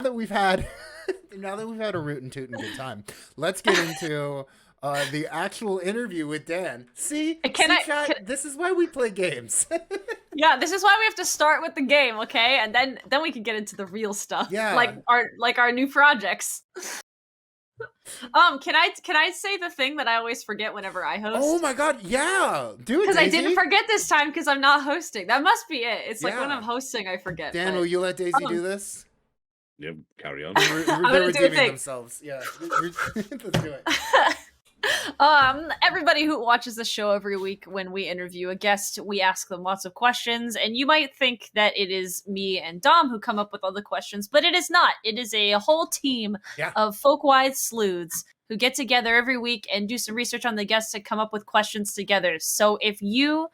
that we've had now that we've had a rootin' tootin' good time, let's get into the actual interview with Dan. See, chat. This is why we play games. Yeah, this is why we have to start with the game, okay? And then we can get into the real stuff. Yeah. Like our new projects. Can I say the thing that I always forget whenever I host? Oh my god, yeah. Do it, because I didn't forget this time because I'm not hosting. That must be it. It's like when I'm hosting I forget. Dan, will you let Daisy do this? Yeah, carry on. They're redeeming themselves. Yeah. Let's do it. Everybody who watches the show every week, when we interview a guest, we ask them lots of questions, and you might think that it is me and Dom who come up with all the questions, but it is not. It is a whole team of folk-wise sleuths who get together every week and do some research on the guests to come up with questions together. So if you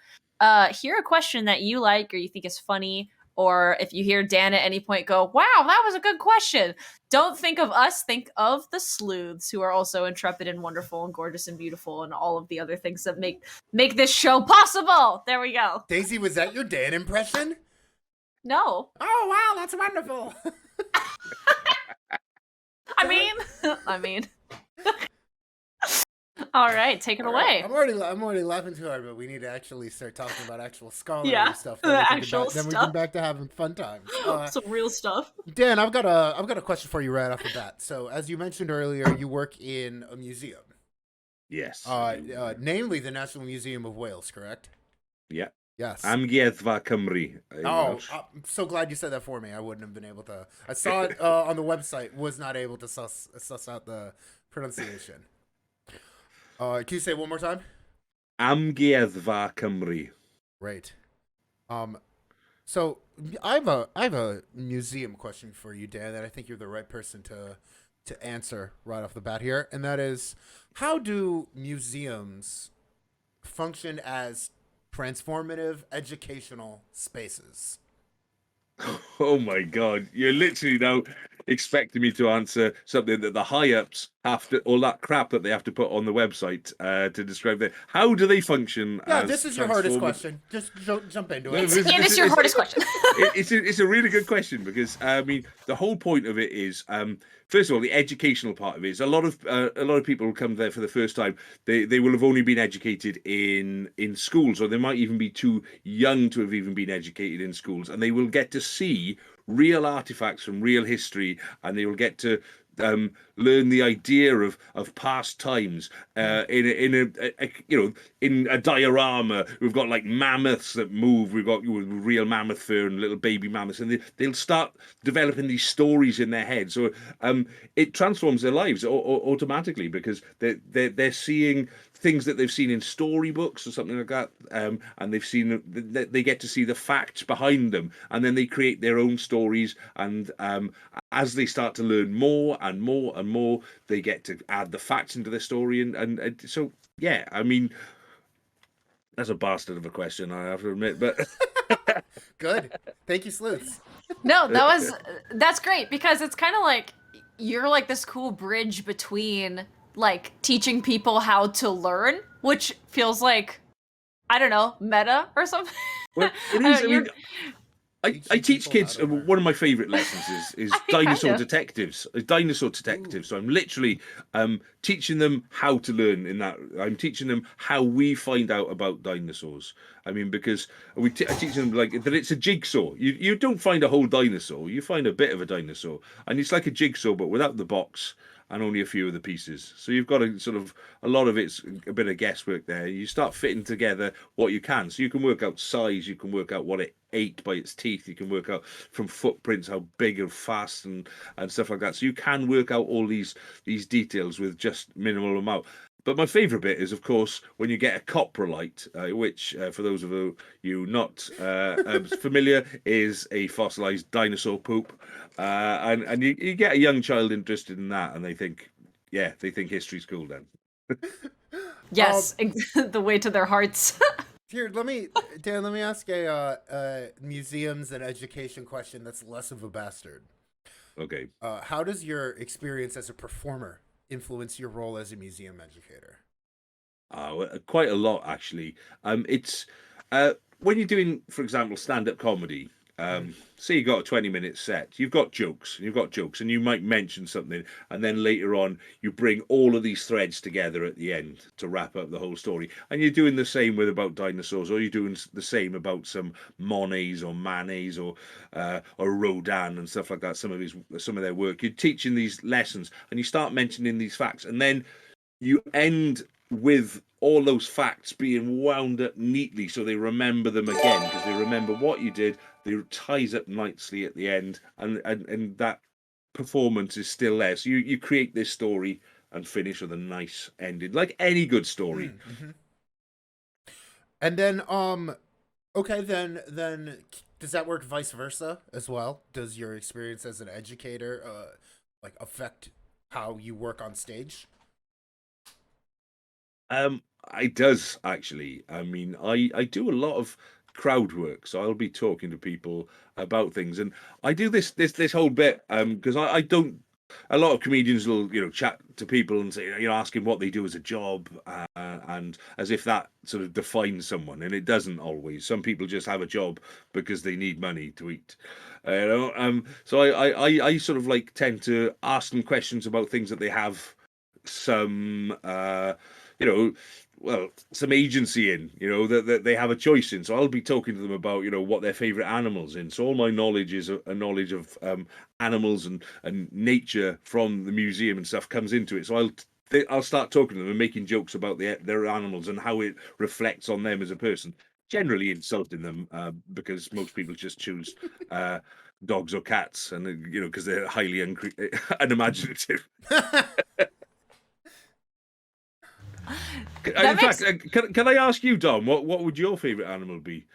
hear a question that you like or you think is funny, or if you hear Dan at any point go, wow, that was a good question, don't think of us, think of the sleuths, who are also intrepid and wonderful and gorgeous and beautiful and all of the other things that make this show possible. There we go. Daisy, was that your Dan impression? No. Oh, wow, that's wonderful. I mean. All right, take it away. I'm already laughing too hard, but we need to actually start talking about actual scholarly stuff. Then we can back to having fun times. Some real stuff. Dan, I've got a question for you right off the bat. So, as you mentioned earlier, you work in a museum. Yes. Namely the National Museum of Wales, correct? Yeah. Yes. Amgueddfa Cymru. I'm so glad you said that for me. I wouldn't have been able to. I saw it on the website. Was not able to suss out the pronunciation. Can you say it one more time? Amgueddfa Cymru. Right. So I have a museum question for you, Dan, that I think you're the right person to answer right off the bat here, and that is, how do museums function as transformative educational spaces? Oh my god, you're literally now expecting me to answer something that the high-ups have to, all that crap that they have to put on the website to describe it. How do they function? Yeah, this is your hardest question. Just jump into it. It is your hardest question. It's a really good question, because I mean, the whole point of it is, first of all, the educational part of it is a lot of people who come there for the first time, they will have only been educated in schools, or they might even be too young to have even been educated in schools, and they will get to see real artifacts from real history, and they will get to learn the idea of past times in a diorama. We've got like mammoths that move. We've got real mammoth fur and little baby mammoths, and they'll start developing these stories in their head. So it transforms their lives automatically, because they're seeing things that they've seen in storybooks or something like that, and they get to see the facts behind them, and then they create their own stories, and as they start to learn more and more and more, they get to add the facts into their story, and so yeah, I mean, that's a bastard of a question, I have to admit, but good. Thank you, sleuths. No, that's great, because it's kind of like you're like this cool bridge between like teaching people how to learn, which feels like, I don't know, meta or something. Well, it is. I mean, I teach kids. One of my favorite lessons is dinosaur detectives. Dinosaur detectives. So I'm literally teaching them how to learn in that. I'm teaching them how we find out about dinosaurs. I mean, because I teach them like that it's a jigsaw. You don't find a whole dinosaur. You find a bit of a dinosaur, and it's like a jigsaw, but without the box and only a few of the pieces. So you've got a lot of it's a bit of guesswork there. You start fitting together what you can. So you can work out size, you can work out what it ate by its teeth, you can work out from footprints how big and fast and stuff like that. So you can work out all these details with just minimal amount. But my favourite bit is, of course, when you get a coprolite, which, for those of you not familiar, is a fossilised dinosaur poop. And you get a young child interested in that, and they think history's cool then. Yes, the way to their hearts. Here, Dan, let me ask a museums and education question that's less of a bastard. Okay. How does your experience as a performer influence your role as a museum educator? Quite a lot, actually. It's when you're doing, for example, stand-up comedy, say you got a 20-minute set, you've got jokes, and you might mention something, and then later on you bring all of these threads together at the end to wrap up the whole story. And you're doing the same with about dinosaurs, or you're doing the same about some Monets or Manets or Rodin and stuff like that. Some of their work. You're teaching these lessons, and you start mentioning these facts, and then you end with all those facts being wound up neatly so they remember them again, because they remember what you did. They ties up nicely at the end, and that performance is still there. So you create this story and finish with a nice ending, like any good story. Mm-hmm. And then okay, then does that work vice versa as well? Does your experience as an educator like affect how you work on stage? It does, actually. I mean, I do a lot of crowd work, so I'll be talking to people about things, and I do this whole bit because I don't. A lot of comedians will, chat to people and say, ask him what they do as a job, and as if that sort of defines someone, and it doesn't always. Some people just have a job because they need money to eat, So I sort of like tend to ask them questions about things that they have some some agency in, that they have a choice in. So I'll be talking to them about what their favorite animals in. So all my knowledge is a knowledge of animals and nature from the museum and stuff comes into it. So I'll start talking to them and making jokes about their animals and how it reflects on them as a person, generally insulting them because most people just choose dogs or cats, and because they're highly unimaginative. In fact, can I ask you, Dom, what would your favorite animal be?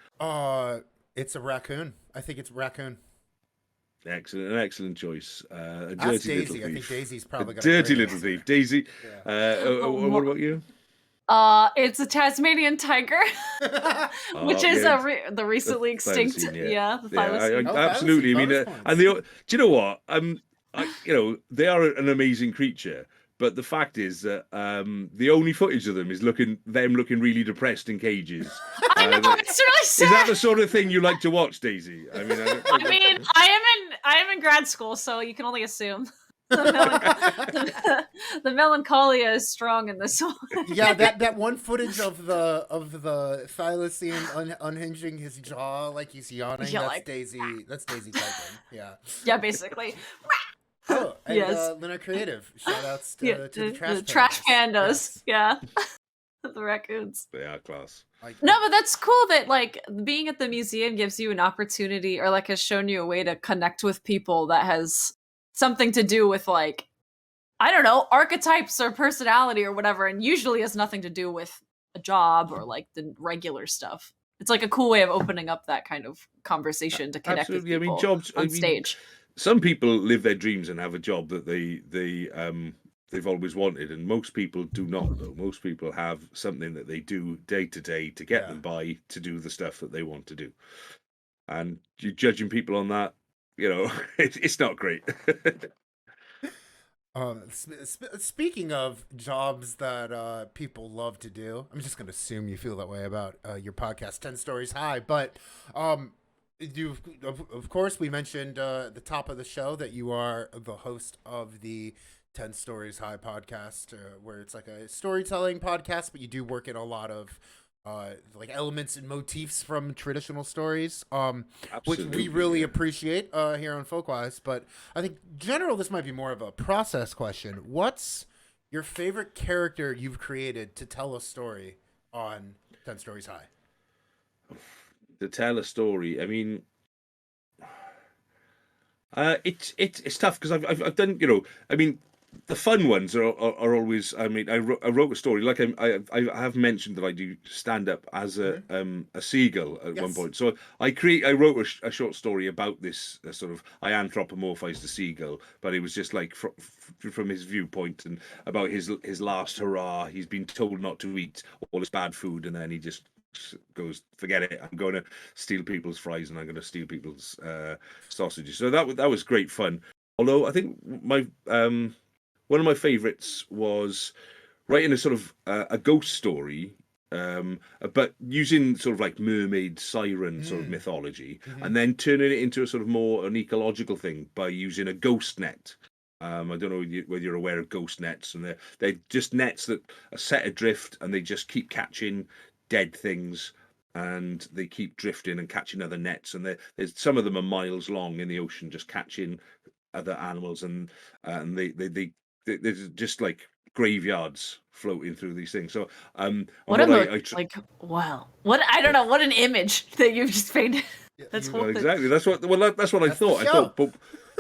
It's a raccoon. I think it's raccoon. An excellent choice. A That's dirty little Daisy. thief. I think Daisy's probably got dirty a great little answer. thief. Daisy. Yeah. What about you? It's a Tasmanian tiger, which is the recently extinct. The thylacine. Absolutely. I mean, and do you know what? They are an amazing creature. But the fact is that the only footage of them is them looking really depressed in cages. I know, it's really sad. Is that the sort of thing you like to watch, Daisy? I mean, I am in grad school, so you can only assume. The melancholia is strong in this one. Yeah, that one footage of the thylacine unhinging his jaw like he's yawning. Yeah, that's Daisy. That's Daisy typing. Yeah. Yeah, basically. Oh, and yes. Luna Creative. Shout outs to the trash pandas. Yes. Yeah. The raccoons. They are class. No, but that's cool that like being at the museum gives you an opportunity, or like has shown you a way to connect with people that has something to do with like, I don't know, archetypes or personality or whatever, and usually has nothing to do with a job or like the regular stuff. It's like a cool way of opening up that kind of conversation to connect with people jobs on stage. Some people live their dreams and have a job that they've always wanted, and most people do not, though. Most people have something that they do day to day to get them by to do the stuff that they want to do. And you're judging people on that, it's not great. Speaking of jobs that people love to do, I'm just going to assume you feel that way about your podcast, 10 Stories High, but of course, we mentioned at the top of the show that you are the host of the 10 Stories High podcast, where it's like a storytelling podcast, but you do work in a lot of like elements and motifs from traditional stories, which we really appreciate here on Folkwise. But I think in general, this might be more of a process question. What's your favorite character you've created to tell a story on 10 Stories High? To tell a story, I mean, it's tough because I've done, I mean, the fun ones are always. I mean, I wrote a story, like I have mentioned that I do stand up as a seagull at one point. So I wrote a short story about this sort of, I anthropomorphized the seagull, but it was just like from his viewpoint and about his last hurrah. He's been told not to eat all this bad food, and then he just goes, forget it, I'm going to steal people's fries and I'm going to steal people's sausages. So that was great fun. Although I think my one of my favorites was writing a sort of a ghost story but using sort of like mermaid siren sort of mythology, and then turning it into a sort of more an ecological thing by using a ghost net. I don't know whether you're aware of ghost nets, and they're just nets that are set adrift, and they just keep catching dead things, and they keep drifting and catching other nets, and there's some of them are miles long in the ocean, just catching other animals, and they're just like graveyards floating through these things. So what wow, what I don't know, what an image that you've just painted. That's exactly. That's what I thought. I thought, but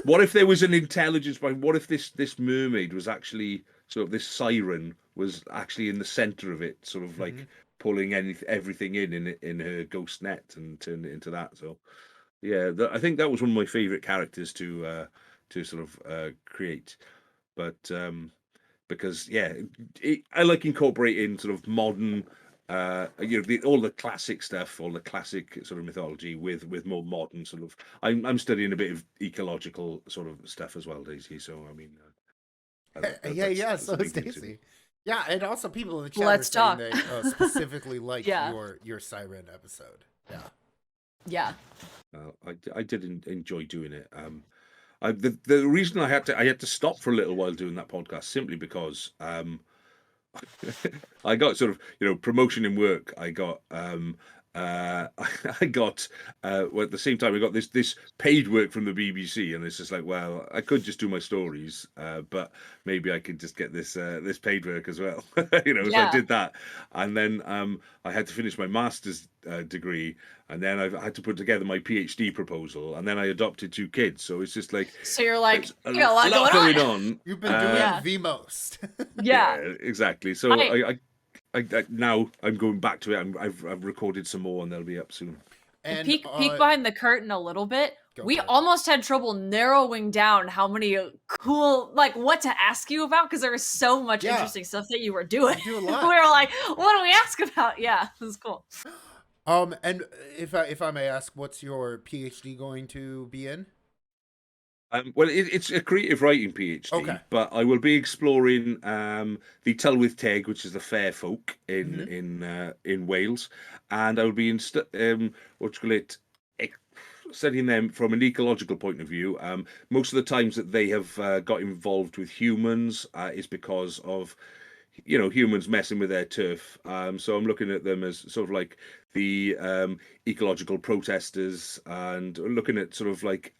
what if there was an intelligence behind? What if this mermaid was actually sort of this siren was actually in the center of it, sort of like pulling everything in her ghost net and turning it into that. So yeah, I think that was one of my favorite characters to sort of create. But because yeah, I like incorporating sort of modern. All the classic stuff, all the classic sort of mythology with more modern sort of. I'm studying a bit of ecological sort of stuff as well, Daisy. So I mean, so is Daisy. Yeah, and also people in the chat Let's are saying talk. they specifically like your siren episode. Yeah. I did enjoy doing it. The reason I had to stop for a little while doing that podcast simply because I got sort of promotion in work. I got I got well, at the same time I got this paid work from the BBC, and it's just like, well, I could just do my stories, but maybe I could just get this paid work as well. So I did that, and then I had to finish my master's degree, and then I had to put together my PhD proposal, and then I adopted 2 kids. So it's just like, so you're like, a you got a lot going on. You've been doing the most. Yeah, exactly. So I now I'm going back to it. I've recorded some more, and they'll be up soon. And peek behind the curtain a little bit. We almost had trouble narrowing down how many cool, like, what to ask you about, because there was so much interesting stuff that you were doing. You do a lot. We were like, what do we ask about? Yeah, it was cool. And if I may ask, what's your PhD going to be in? Well, it's a creative writing PhD, but I will be exploring the Tylwyth Teg, which is the fair folk in Wales, and I will be studying them from an ecological point of view. Most of the times that they have got involved with humans is because of humans messing with their turf. So I'm looking at them as sort of like the ecological protesters, and looking at sort of like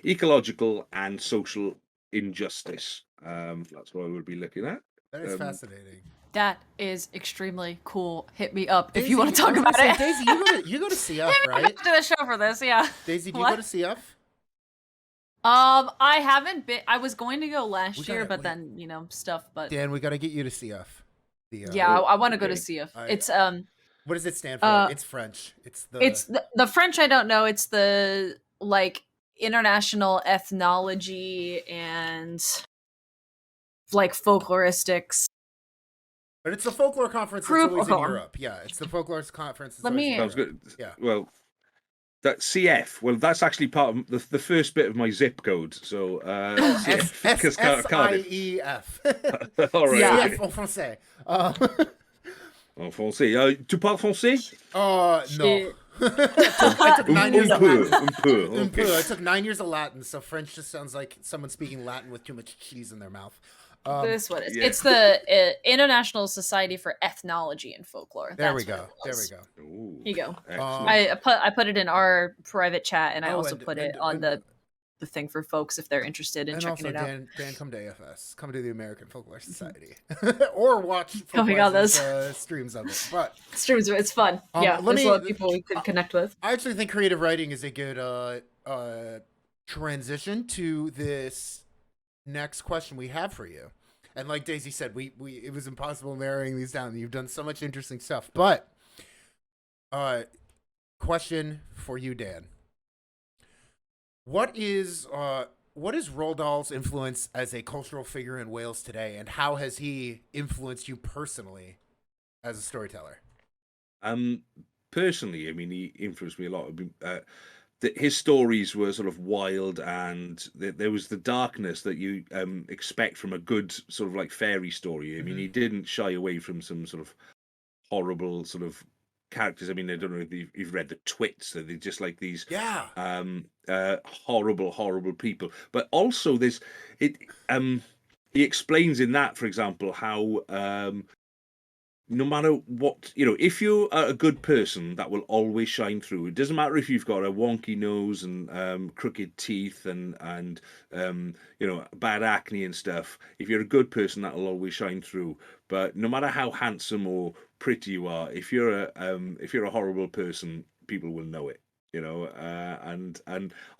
ecological and social injustice. That's what I would be looking at. That is fascinating. That is extremely cool. Hit me up if you want to talk about it. Daisy, you go to CF, right? Do the show for this, yeah. Daisy, do you go to CF? I haven't been. I was going to go last year, but then stuff. But Dan, we got to get you to CF. I want to go to CF. It's What does it stand for? It's French. It's the French. I don't know. It's the like international ethnology and like folkloristics. But it's the folklore conference that's always in Europe. Yeah, it's the folklore conference. That was good. Yeah. Well, that CF. Well, that's actually part of the first bit of my zip code. So SIEF. All right. CF en français. En français. Tu parles français? No. I took 9 years of Latin. I took 9 years of Latin, so French just sounds like someone speaking Latin with too much cheese in their mouth. This what it is. It's the International Society for Ethnology and Folklore. There we go. Ooh, here you go. Excellent. I put it in our private chat, and I also put it on the thing for folks if they're interested in checking it out. Dan, come to AFS. Come to the American Folklore Society. Or watch streams of it. But streams, it's fun. There's a lot of people we could connect with. I actually think creative writing is a good transition to this next question we have for you. And like Daisy said, it was impossible narrowing these down. You've done so much interesting stuff. But question for you, Dan. What is Roald Dahl's influence as a cultural figure in Wales today, and how has he influenced you personally as a storyteller? Personally, I mean, he influenced me a lot. His stories were sort of wild, and there was the darkness that you expect from a good sort of like fairy story. I mean, he didn't shy away from some sort of horrible sort of characters. I mean, I don't know if you've read the Twits. They're just like these horrible people. But also there's it. He explains in that, for example, how no matter what, if you're a good person, that will always shine through. It doesn't matter if you've got a wonky nose and crooked teeth and bad acne and stuff. If you're a good person, that will always shine through. But no matter how handsome or pretty you are, if you're a horrible person, people will know it. And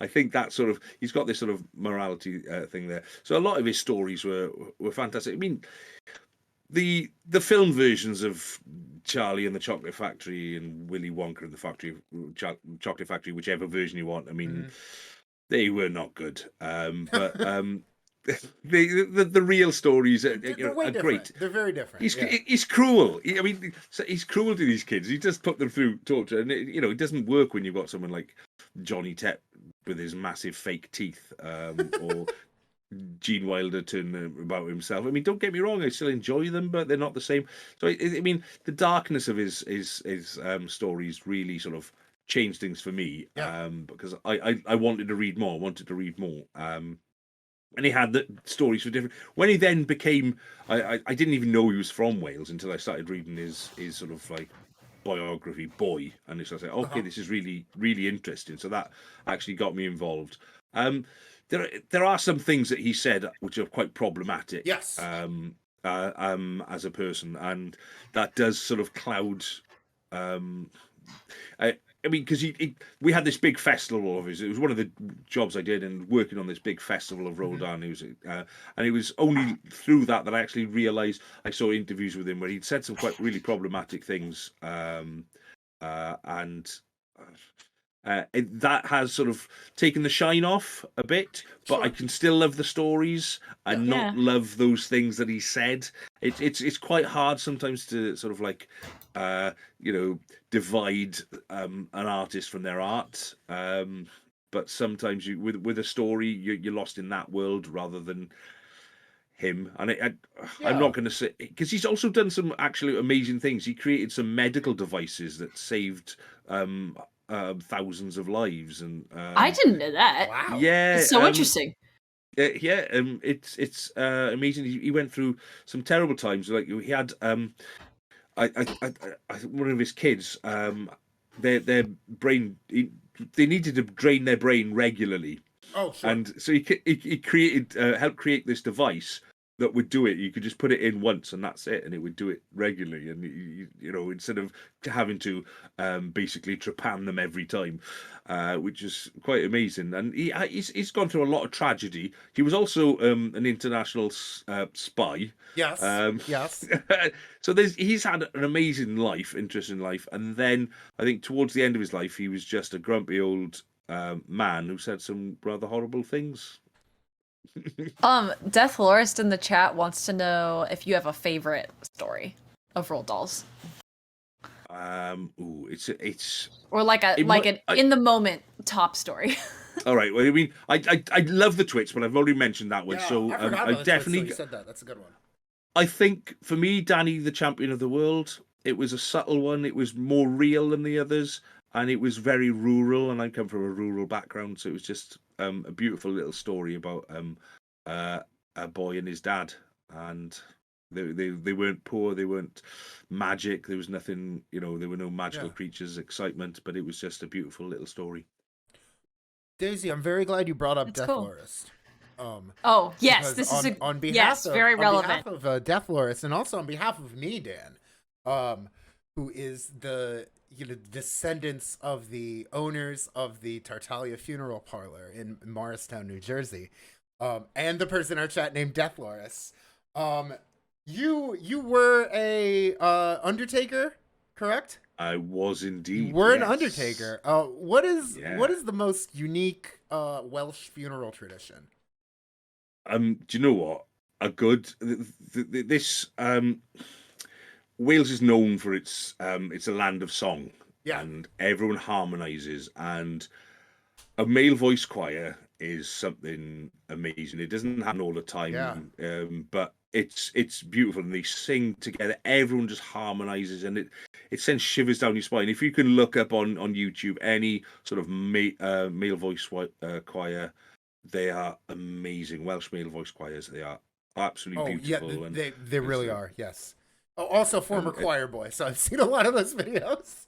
I think that sort of, he's got this sort of morality thing there. So a lot of his stories were fantastic. I mean, the film versions of Charlie and the Chocolate Factory and Willy Wonka and the Chocolate Factory, whichever version you want, I mean, they were not good. But the real stories are great. They're very different. He's cruel. He's cruel to these kids. He just put them through torture, and it doesn't work when you've got someone like Johnny Depp with his massive fake teeth, or Gene Wilder turning about himself. I mean, don't get me wrong, I still enjoy them, but they're not the same. So I mean, the darkness of his stories really sort of changed things for me, because I wanted to read more. And he had the stories for different. When he then became, I didn't even know he was from Wales until I started reading his sort of like biography, Boy, and so I said, okay, this is really, really interesting. So that actually got me involved. There are some things that he said which are quite problematic. Yes. As a person, and that does sort of cloud. I mean, because we had this big festival of his. It was one of the jobs I did, and working on this big festival of Roald Dahl. And it was only through that I actually realised. I saw interviews with him where he'd said some quite really problematic things, and that has sort of taken the shine off a bit, but I can still love the stories and not love those things that he said. It's quite hard sometimes to sort of like divide an artist from their art. But sometimes with a story, you're lost in that world rather than him. And I'm not going to say, because he's also done some actually amazing things. He created some medical devices that saved thousands of lives, and I didn't know that. Wow. Yeah, it's so interesting. It's amazing. He went through some terrible times. Like he had one of his kids, their brain, they needed to drain their brain regularly. Oh, sure. And so he created, helped create this device that would do it. You could just put it in once and that's it, and it would do it regularly. And instead of having to basically trepan them every time, which is quite amazing. And he's gone through a lot of tragedy. He was also an international spy. Yes. Yes. So he's had an amazing life, interesting life. And then I think towards the end of his life, he was just a grumpy old man who said some rather horrible things. Death Lorist in the chat wants to know if you have a favorite story of Roald Dahl's. It's or like an in the moment top story. All right. Well, I mean, I love the Twits, but I've already mentioned that one. Yeah, So I forgot about definitely Twits, so you said that. That's a good one. I think for me, Danny, the Champion of the World, it was a subtle one. It was more real than the others, and it was very rural. And I come from a rural background, so it was just a beautiful little story about a boy and his dad, and they weren't poor, they weren't magic, there was nothing, there were no magical creatures, excitement, but it was just a beautiful little story. Daisy, I'm very glad you brought up Death Lorist. Oh yes, this is on behalf of, very relevant. On behalf of Death Lorist, and also on behalf of me, Dan, who is the descendants of the owners of the Tartaglia Funeral Parlor in Morristown, New Jersey. And the person in our chat named Death Lorist. You were a undertaker, correct? I was indeed. You were an undertaker. What is the most unique Welsh funeral tradition? Do you know what? Wales is known for it's a land of song. Yeah. And everyone harmonizes, and a male voice choir is something amazing. It doesn't happen all the time, but it's beautiful, and they sing together. Everyone just harmonizes, and it sends shivers down your spine. If you can look up on YouTube any sort of male voice choir, they are amazing. Welsh male voice choirs, they are absolutely beautiful. Yeah, they really are. Yes. Oh, also former choir boy, so I've seen a lot of those videos.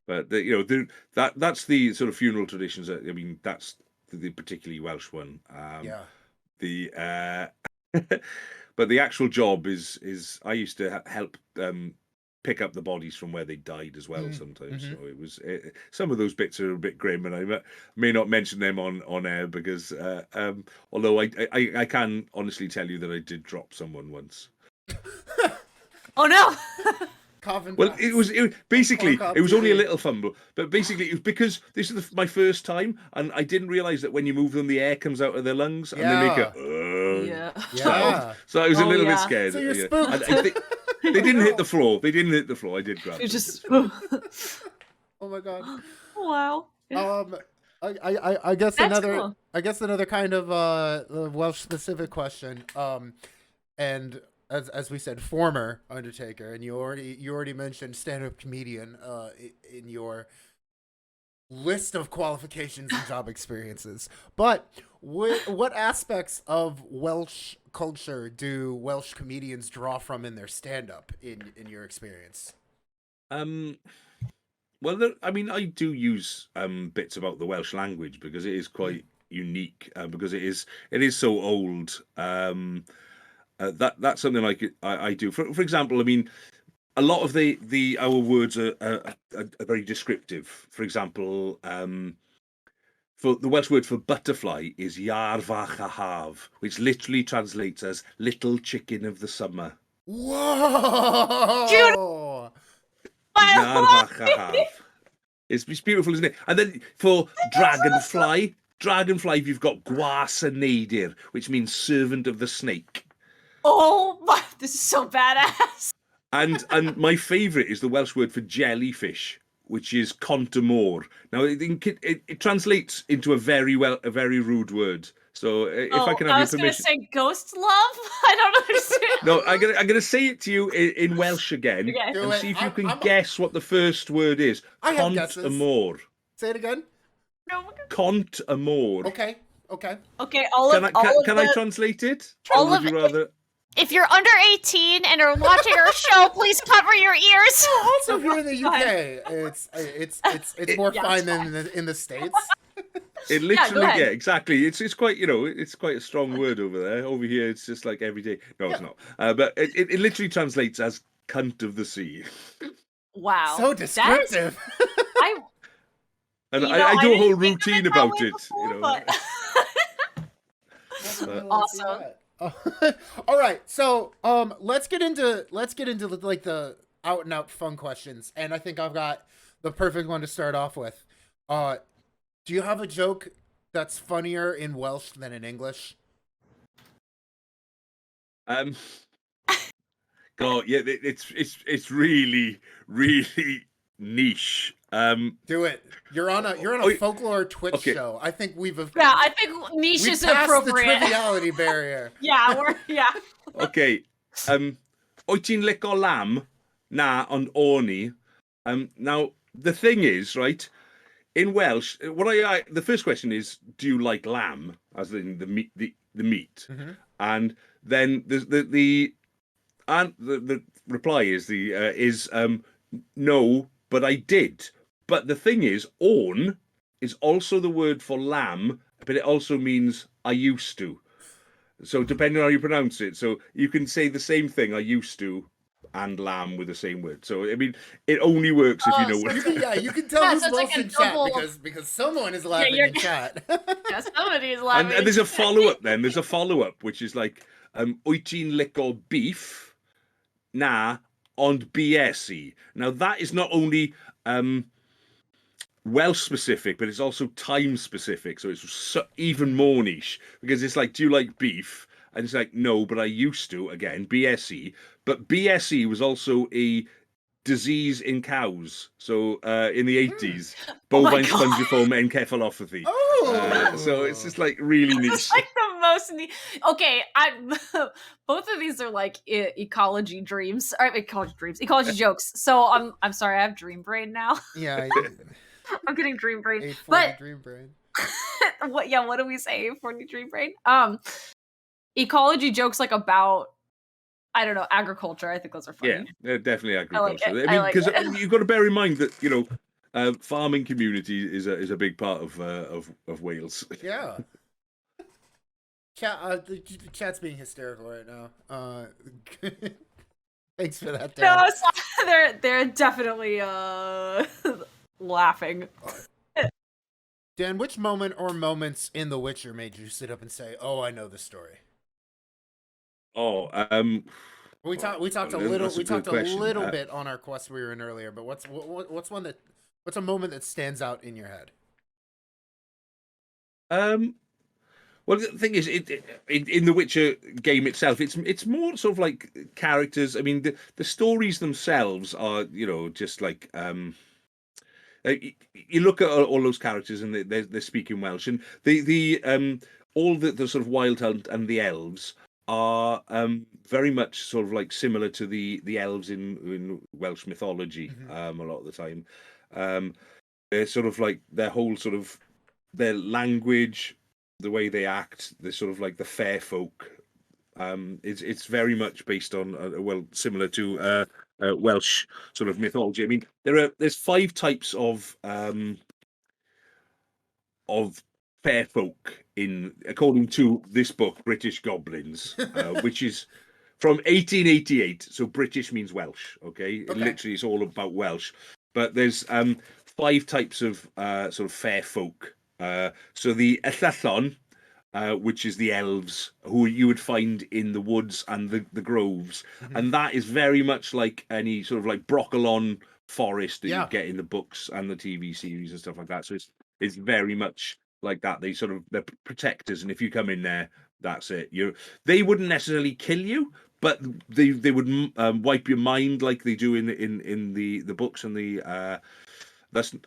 But that's the sort of funeral traditions. I mean, that's the particularly Welsh one. The but the actual job is I used to help pick up the bodies from where they died as well sometimes. So it was some of those bits are a bit grim, and I may not mention them on air because although I can honestly tell you that I did drop someone once. Oh no. Well, it was only a little fumble, but basically it was because this is my first time, and I didn't realize that when you move them, the air comes out of their lungs, and they make a sound. So I was a little bit scared. So you're spooked. They didn't hit the floor. They didn't hit the floor. I did grab them. Oh my god! Wow. I guess That's another cool. another kind of Welsh specific question. And as we said, former Undertaker, and you already mentioned stand-up comedian in your list of qualifications and job experiences. But what aspects of Welsh culture do Welsh comedians draw from in their stand-up in your experience? Well, I mean, I do use bits about the Welsh language because it is quite unique because it is so old. That's something like I do. For example, I mean, a lot of our words are very descriptive. For example, for the Welsh word for butterfly is iar fach a haf, which literally translates as little chicken of the summer. Whoa! Iar fach a haf. It's beautiful, isn't it? And then for dragonfly, you've got gwas a neidir, which means servant of the snake. Oh my! This is so badass. And my favourite is the Welsh word for jellyfish, which is contamor. Now it translates into a very rude word. So if I can have your permission, I was going to say ghost love. I don't understand. No, I'm gonna say it to you in Welsh again, and see if you can guess what the first word is. I have guesses. Contamor. Say it again. No. Contamor. Okay. Okay. Can I translate it? Or would you rather? If you're under 18 and are watching our show, please cover your ears. Also, here in the UK, it's more fine than in the States. It literally, exactly. It's quite, it's quite a strong word over there. Over here, it's just like every day. No, it's not. But it literally translates as "cunt of the sea." Wow, so descriptive. I do a whole routine about it. Awesome. All right, so let's get into like the out and out fun questions, and I think I've got the perfect one to start off with. Do you have a joke that's funnier in Welsh than in English? God, yeah, it's really niche. Do it. You're on a folklore Twitch show. I think I think niche is appropriate. The triviality barrier. Okay. Wyt ti'n lico lamb? Na, ond oni. Now the thing is, right? In Welsh, the first question is, do you like lamb, as in the meat, the meat? Mm-hmm. And then the reply is no, but I did. But the thing is, on is also the word for lamb, but it also means I used to. So depending on how you pronounce it, so you can say the same thing, I used to, and lamb with the same word. So I mean, it only works if you know what. You can tell who's Welsh in chat because someone is laughing in chat. Yeah, somebody is laughing. And there's a follow up. Then there's a follow up, which is like, wyt ti'n lico beef? Na, ond BSE. Now that is not only Welsh specific, but it's also time specific. So it's even more niche because it's like, do you like beef? And it's like, no, but I used to, again, BSE. But BSE was also a disease in cows. So in the 80s, bovine spongiform encephalopathy. Oh! So it's just like really niche. It's like the most. Okay, both of these are like ecology dreams. Or ecology jokes. So I'm sorry, I have dream brain now. Yeah, I'm getting dream brain. 840 But dream brain. what do we say? 840 dream brain. Ecology jokes like about, I don't know, agriculture. I think those are funny. Yeah, they're definitely I like agriculture. it. I mean, like because it. you've got to bear in mind that farming community is a big part of Wales. Yeah. The chat's being hysterical right now. Thanks for that, Dan. No, they're definitely laughing. Dan, which moment or moments in The Witcher made you sit up and say, "Oh, I know the story"? Oh, We talked a little bit on our quest we were in earlier, but what's a moment that stands out in your head? Well, the thing is, in the Witcher game itself, it's more sort of like characters. I mean, the stories themselves are, just like you look at all those characters and they're speaking Welsh, and all the sort of Wild Hunt and the elves are very much sort of like similar to the elves in Welsh mythology. A lot of the time, they're sort of like their whole sort of their language, the way they act, they're sort of like the fair folk. It's very much based on similar to Welsh sort of mythology. I mean, there's 5 types of fair folk according to this book, British Goblins, which is from 1888. So British means Welsh. Okay, literally, it's all about Welsh. But there's 5 types of sort of fair folk. So the Ellallon, which is the elves who you would find in the woods and the groves, and that is very much like any sort of like Broccolon forest that you get in the books and the TV series and stuff like that. So it's very much like that. They're protectors, and if you come in there, that's it. They wouldn't necessarily kill you, but they would wipe your mind like they do in the books and the.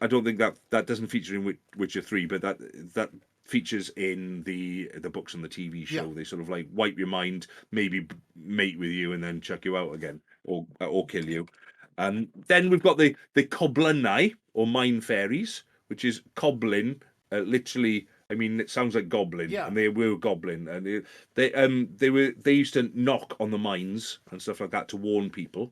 I don't think that doesn't feature in Witcher 3, but that features in the books and the TV show. Yeah. They sort of like wipe your mind, maybe mate with you, and then chuck you out again, or kill you. And then we've got the Coblinau, or mine fairies, which is Coblin, literally. I mean, it sounds like goblin, and they were goblin, and they used to knock on the mines and stuff like that to warn people.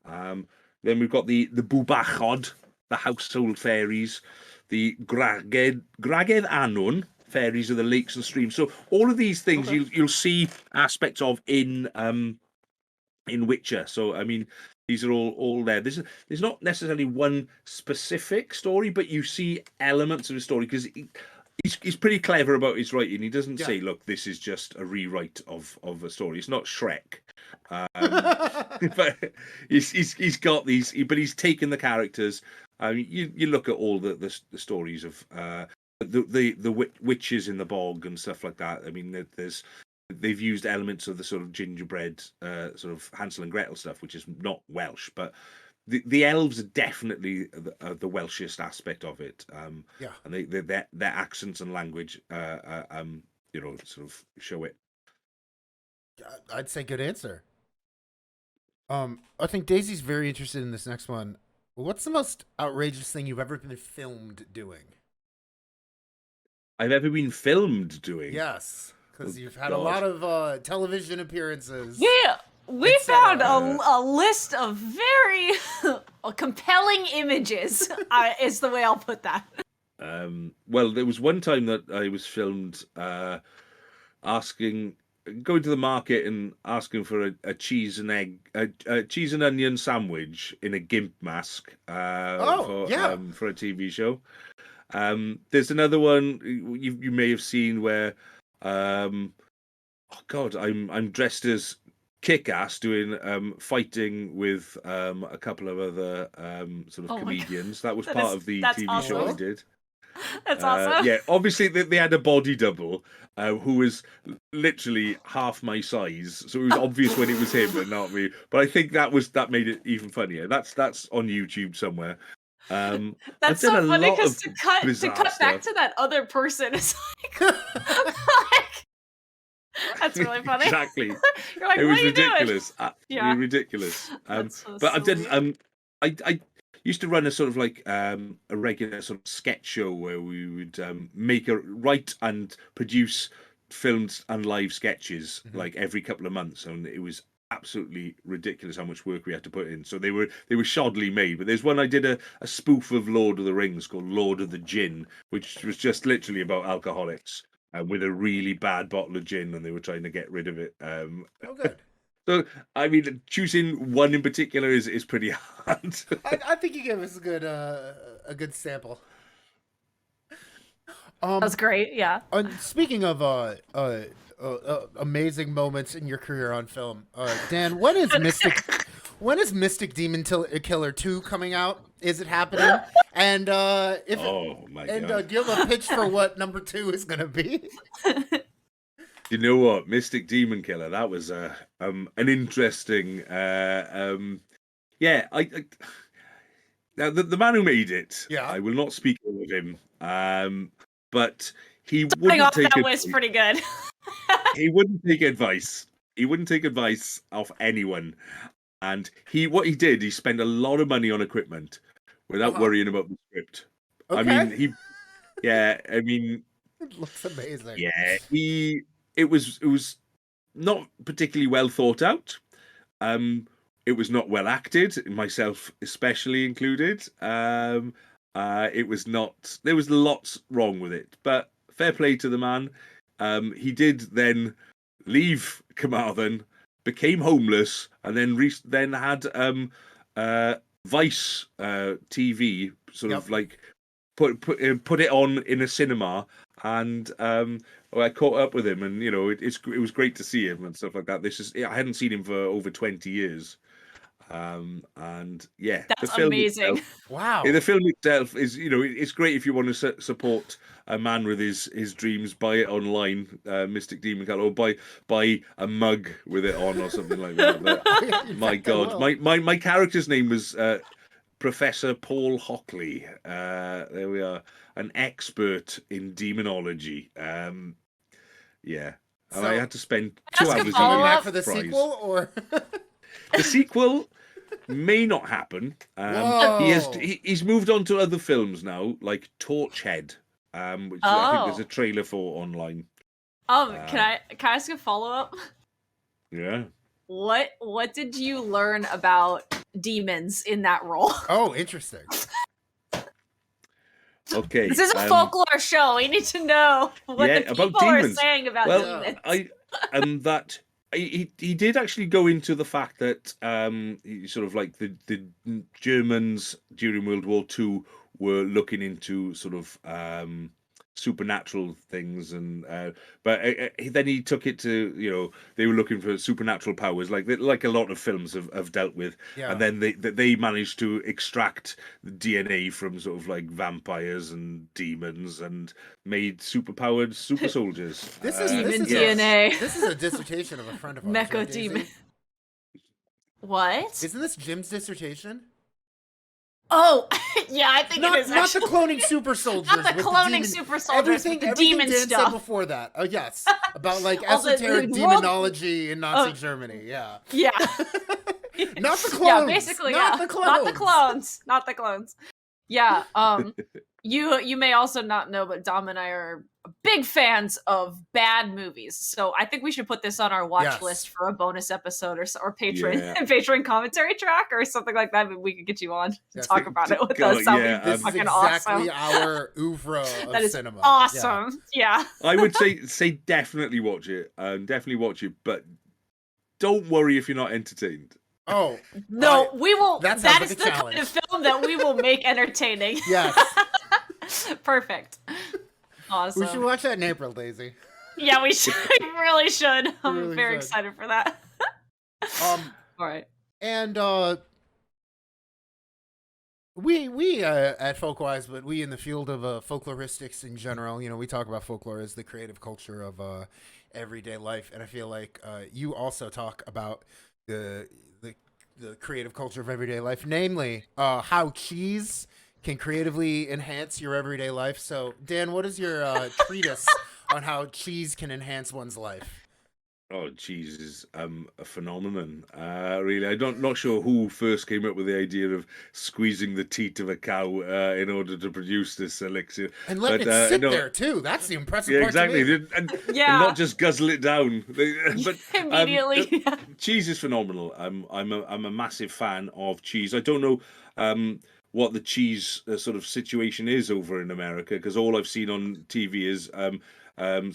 Then we've got the Bwbachod, the household fairies, the Graged Annwn, fairies of the lakes and streams. So all of these things you'll see aspects of in Witcher. So I mean, these are all there. There's not necessarily one specific story, but you see elements of the story because he's pretty clever about his writing. He doesn't say, "Look, this is just a rewrite of a story." It's not Shrek. But he's got these, but he's taken the characters. You look at all the stories of the witches in the bog and stuff like that. I mean, they've used elements of the sort of gingerbread, sort of Hansel and Gretel stuff, which is not Welsh, but the elves are definitely the Welshest aspect of it. And their accents and language, sort of show it. I'd say good answer. I think Daisy's very interested in this next one. What's the most outrageous thing you've ever been filmed doing? I've ever been filmed doing? Yes, because you've had a lot of television appearances. Yeah, we found a list of very compelling images, is the way I'll put that. Well, there was one time that I was filmed going to the market and asking for a cheese and onion sandwich in a gimp mask for a TV show. There's another one you may have seen where I'm dressed as Kick-Ass doing fighting with a couple of other sort of comedians. That was part of the TV show I did. That's awesome. Yeah, obviously they had a body double who was literally half my size, so it was obvious when it was him and not me. But I think that made it even funnier. That's on YouTube somewhere. That's so funny because to cut back to that other person is like That's really funny. Exactly. You're like, It what was are you doing? ridiculous. Absolutely Yeah. ridiculous. That's so But I've done silly. I used to run a sort of like a regular sort of sketch show where we would write and produce filmed and live sketches Mhm. like every couple of months, and it was absolutely ridiculous how much work we had to put in. So they were shoddily made. But there's one I did a spoof of Lord of the Rings called Lord of the Gin, which was just literally about alcoholics with a really bad bottle of gin, and they were trying to get rid of it. Oh, good. So I mean, choosing one in particular is pretty hard. I think you gave us a good sample. That's great. Yeah. Speaking of amazing moments in your career on film, Dan, when is Mystic Demon Killer 2 coming out? Is it happening? And if Oh my and god! do you have a pitch for what number 2 is going to be? You know what, Mystic Demon Killer? That was an interesting. Yeah, now the man who made it. Yeah. I will not speak ill of him. But he Starting wouldn't off, take that advice. was pretty good. He wouldn't take advice. He wouldn't take advice off anyone. And what he did, he spent a lot of money on equipment without worrying about the script. I Okay. mean, I mean, It looks amazing. yeah, it was not particularly well thought out. It was not well acted, myself especially included. It was not. There was lots wrong with it, but fair play to the man. He did then leave Carmarthen, became homeless, and then had Vice TV sort of like put it on in a cinema, and I caught up with him, and it was great to see him and stuff like that. I hadn't seen him for over 20 years. And yeah, the That's film amazing. itself, Wow. the film itself is, it's great if you want to support a man with his dreams. Buy it online, Mystic Demon Killer, or buy a mug with it on or something like that. But In my fact, I God, will. my character's name was Professor Paul Hockley. There we are, an expert in demonology. Yeah, and I So, had to spend Can 2 I ask a hours eating follow-up? back for the fries. sequel, or The sequel may not happen. Whoa. He's moved on to other films now, like Torchhead, which I think there's a trailer for online. Can I ask a follow-up? Yeah. What did you learn about demons in that role? Oh, interesting. Okay. This is a folklore show. We need to know what the about people are demons. saying about Well, demons. that he did actually go into the fact that sort of like the Germans during World War II were looking into sort of supernatural things, and but then he took it to, they were looking for supernatural powers, like a lot of films have dealt with. Yeah. And then they managed to extract the DNA from sort of like vampires and demons and made superpowered super soldiers. This is Demon yes. DNA. This is a dissertation of a friend of ours. Mecha right, Daisy? demon. What? Isn't this Jim's dissertation? Oh, yeah, I think Not, it is not the actually. cloning super soldiers. Not the with cloning demon, super soldiers with the everything demon Dan stuff. said before that. Oh yes, about like All the esoteric world- demonology in Nazi Germany. Yeah. Yeah. Not the clones. Yeah, basically, Not yeah. the clones. Not the clones. Not the clones. Yeah. You may also not know, but Dom and I are big fans of bad movies. So I think we should put this on our watch Yes. list for a bonus episode or patron Yeah. patron commentary track or something like that. Maybe we could get you on to Yes, talk about it with God, us. That yeah, would be This is fucking exactly awesome. our oeuvre of That is cinema. awesome. Yeah. I would say definitely watch it. Definitely watch it, but don't worry if you're not entertained. Yeah. Oh No, we will. that That sounds is like a the kind of challenge. film that we will make entertaining. yes, Perfect. Awesome. we should watch that in April, Daisy. Yeah, we should. We really should. I'm really very should. excited for that. All right. And we at Folkwise, but we in the field of folkloristics in general, we talk about folklore as the creative culture of everyday life, and I feel like you also talk about the creative culture of everyday life, namely how cheese can creatively enhance your everyday life. So, Dan, what is your treatise on how cheese can enhance one's life? Oh, cheese is a phenomenon. Really, not sure who first came up with the idea of squeezing the teat of a cow in order to produce this elixir, And but letting it sit no, there too. That's the impressive yeah, part to exactly, me. and Yeah. not just guzzle it down. But Immediately. cheese is phenomenal. I'm a massive fan of cheese. I don't know what the cheese sort of situation is over in America, because all I've seen on TV is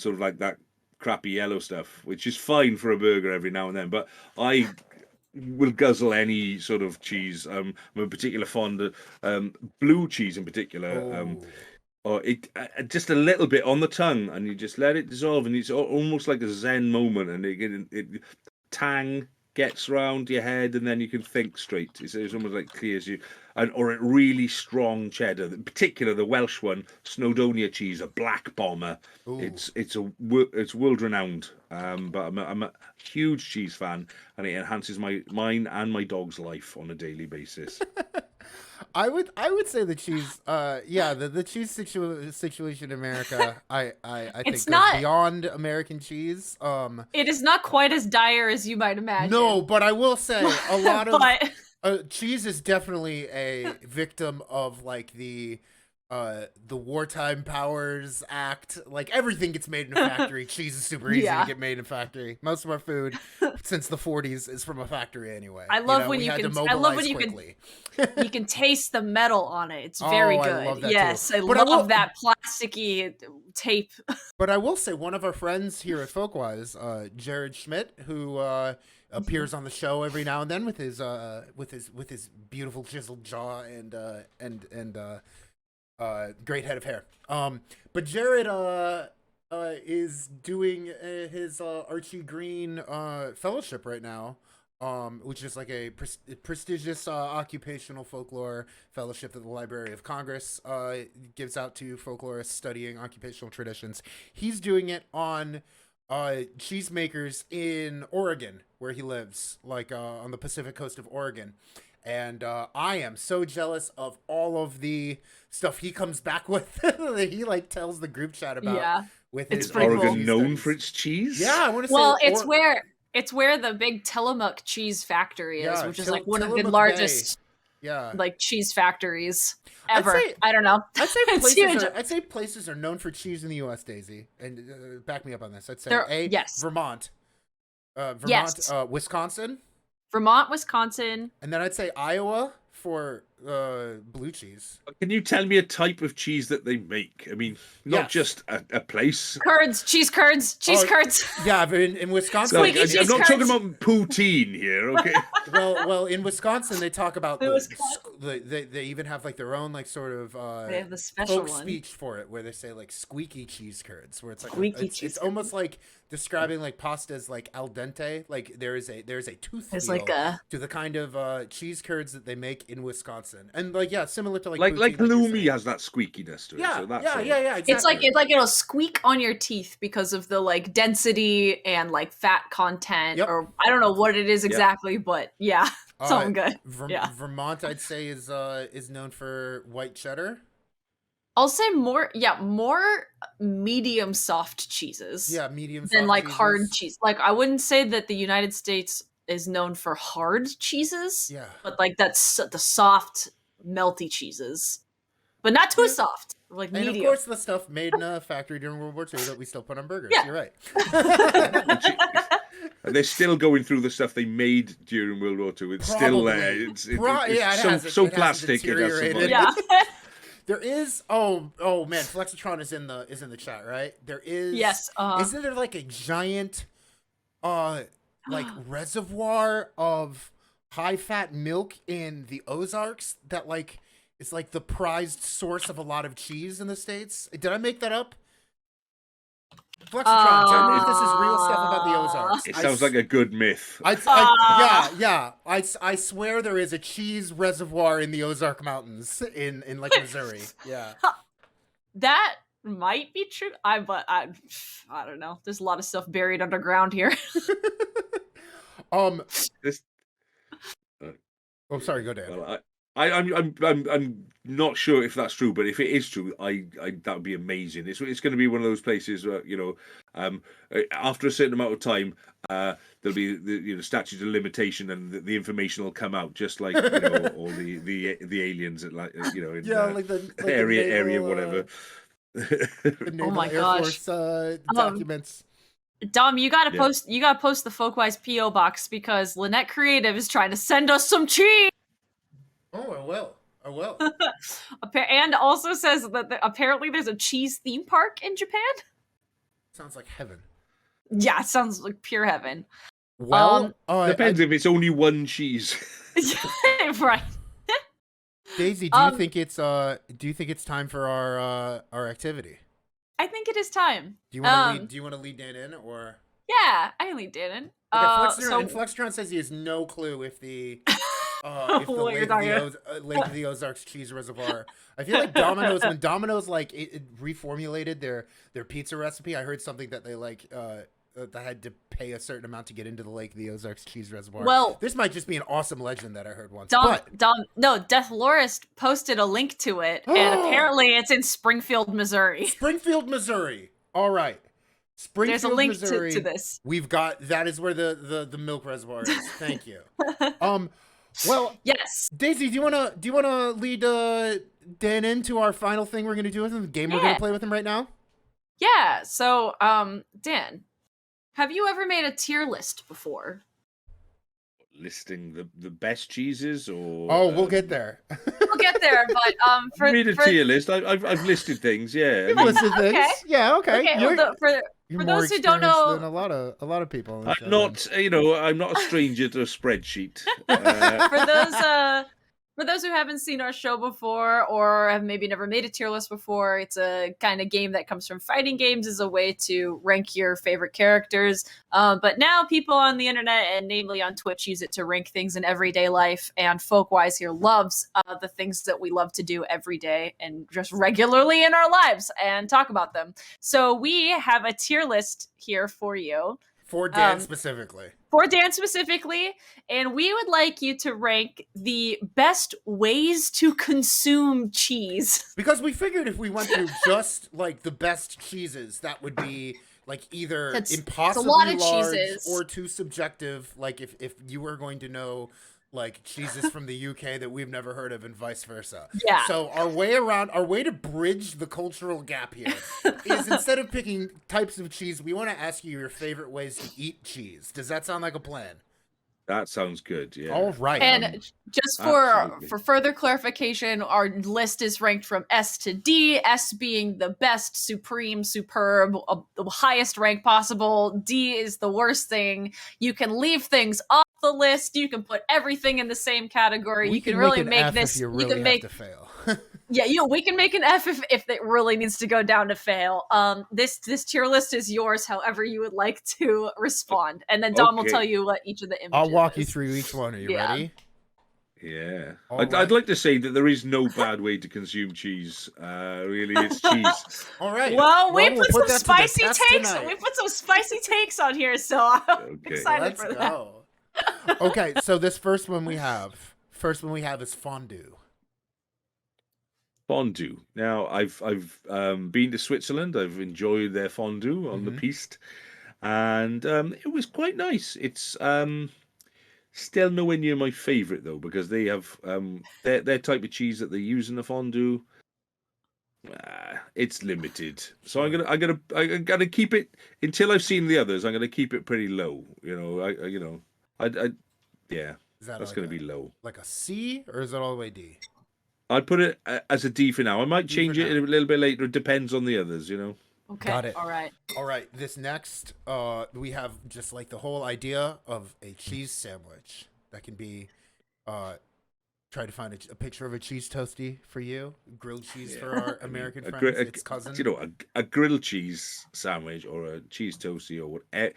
sort of like that crappy yellow stuff, which is fine for a burger every now and then. But I will guzzle any sort of cheese. I'm a particular fond of blue cheese in particular. Oh. Or it just a little bit on the tongue, and you just let it dissolve, and it's almost like a Zen moment, and it tang gets round your head, and then you can think straight. It's almost like clears you, and or a really strong cheddar, in particular the Welsh one, Snowdonia cheese, a black bomber. Ooh. It's world renowned. But I'm a huge cheese fan, and it enhances mine and my dog's life on a daily basis. I would say the cheese, the cheese situation in America, I think It's goes not- beyond American cheese. It is not quite as dire as you might imagine. No, but I will say a lot of But cheese is definitely a victim of like the Wartime Powers Act. Like everything gets made in a factory. Cheese is super easy Yeah. to get made in a factory. Most of our food since the 40s is from a factory anyway. I love when we you had can- to I love when mobilize you can- quickly. you can taste the metal on it. It's Oh, very I good. love that too. Yes, I But I love will- that plasticky tape. But I will say one of our friends here at Folkwise, Jared Schmidt, who appears on the show every now and then with his beautiful chiseled jaw and great head of hair. But Jared is doing his Archie Green fellowship right now. Which is like a prestigious occupational folklore fellowship that the Library of Congress gives out to folklorists studying occupational traditions. He's doing it on cheesemakers in Oregon, where he lives, like on the Pacific coast of Oregon. And I am so jealous of all of the stuff he comes back with that he like tells the group chat about. Yeah. With It's his pretty Oregon cool. known studies. for its cheese. Yeah, I want to say. Well, it's where the big Tillamook cheese factory is, Yeah, which is like one of the Tillamook largest yeah. like cheese factories I'd ever. say- I don't know. It's huge. I'd say places are known for cheese in the U.S., Daisy, and back me up on this. I'd say Yes. Vermont, Yes. Wisconsin, Vermont, Wisconsin. and then I'd say Iowa for blue cheese. Can you tell me a type of cheese that they make? I mean, not Yes. just a place. Cheese curds. Oh, Curds. Yeah, but in Wisconsin, Like, Squeaky I'm cheese not talking curds. about poutine here, okay? well, in Wisconsin they talk about In they even have like their own like sort of They have the special folk one. speech for it where they say like squeaky cheese curds, where it's like Squeaky it's cheese almost like describing like pasta as like al dente, like there's a tooth There's feel like a to the kind of cheese curds that they make in Wisconsin, and like similar to like like poutine, you're halloumi saying. has that squeakiness to it. Yeah, So that's yeah, exactly. it's like it'll squeak on your teeth because of the like density and like fat content, Yep. or I don't know what it is exactly, but yeah, something good. Yeah. Vermont, I'd say is known for white cheddar. I'll say more medium soft cheeses. Yeah, medium Than soft like cheeses. hard cheese. Like I wouldn't say that the United States is known for hard cheeses. Yeah. But like that's the soft, melty cheeses. But not too soft. Like And medium. of course, the stuff made in a factory during World War II that we still put on burgers. Yeah. You're right. And they're still going through the stuff they made during World War II. It's still there. Probably. It's Yeah, it has. so It has plastic. It has deteriorated. survived. Yeah. There is man, Flexitron is in the chat, right? There is Yes. Isn't there like a giant like reservoir of high fat milk in the Ozarks that like is like the prized source of a lot of cheese in the States? Did I make that up? Flexitron, tell me if this is real stuff about the Ozarks. It sounds like a good myth. I swear there is a cheese reservoir in the Ozark Mountains in like Missouri. Yeah. That might be true. I don't know. There's a lot of stuff buried underground here. This, Oh, sorry. Go, Dan. well, I'm not sure if that's true, but if it is true, that would be amazing. It's going to be one of those places where after a certain amount of time, there'll be the statute of limitation, and the information will come out, just like all the aliens at like in like the area naval, whatever. The Naval my Air gosh. Force documents. Dom, you gotta post the Folkwise PO box because Lynette Creative is trying to send us some cheese. Oh, I will. And also says that apparently there's a cheese theme park in Japan. Sounds like heaven. Yeah, it sounds like pure heaven. Well, depends if it's only one cheese. Right. Daisy, do you think it's time for our activity? I think it is time. Do you want to lead Dan in, or? Yeah, I can lead Dan in. Flextron says he has no clue if the Lake of the Ozarks cheese reservoir. I feel like Domino's, when Domino's it reformulated their pizza recipe, I heard something that they that had to pay a certain amount to get into the Lake of the Ozarks cheese reservoir. Well, this might just be an awesome legend that I heard once. Death Lorist posted a link to it, and apparently it's in Springfield, Missouri. Springfield, Missouri. All right. Springfield, There's a link Missouri. to this. That is where the milk reservoir is. Thank you. Well, yes. Daisy, do you wanna lead Dan into our final thing we're gonna do with him? The game we're gonna play with him right now? Yeah. So, Dan, have you ever made a tier list before? Listing the best cheeses, or we'll get there. We'll get there, but made a tier list. I've listed things. Yeah, you've listed things. Okay. Yeah, okay. For those who don't know, than a lot of people. I'm not a stranger to a spreadsheet. For those who haven't seen our show before, or have maybe never made a tier list before, it's a kind of game that comes from fighting games as a way to rank your favorite characters. But now people on the internet, and namely on Twitch, use it to rank things in everyday life. And Folkwise here loves the things that we love to do every day and just regularly in our lives and talk about them. So we have a tier list here for you. For Dan specifically. For Dan specifically, and we would like you to rank the best ways to consume cheese. Because we figured if we went through just the best cheeses, that would be either impossibly large or too subjective. If you were going to know cheeses from the UK that we've never heard of, and vice versa. Yeah. So our way to bridge the cultural gap here is, instead of picking types of cheese, we want to ask you your favorite ways to eat cheese. Does that sound like a plan? That sounds good. Yeah. All right. And just for further clarification, our list is ranked from S to D. S being the best, supreme, superb, the highest rank possible. D is the worst thing. You can leave things off the list. You can put everything in the same category. You can really make this. You can make to fail. Yeah, we can make an F if it really needs to go down to fail. This tier list is yours, however you would like to respond, and then Dom will tell you what each of the images. I'll walk you through each one. Are you ready? Yeah. I'd like to say that there is no bad way to consume cheese. Really, it's cheese. All right. Well, we put some spicy takes. We put some spicy takes on here, so I'm excited for that. Okay, so this first one we have is fondue. Fondue. Now, I've been to Switzerland. I've enjoyed their fondue on the piste, and it was quite nice. It's still nowhere near my favorite though, because they have their type of cheese that they use in the fondue. It's limited, so I'm gonna keep it until I've seen the others. I'm gonna keep it pretty low. That's gonna be low. Like a C, or is it all the way D? I'd put it as a D for now. I might change it a little bit later. It depends on the others, Okay. Got it. All right. This next, we have just the whole idea of a cheese sandwich that can be. Try to find a picture of a cheese toasty for you, grilled cheese for our American friends. Its cousin. A grilled cheese sandwich or a cheese toasty or whatever,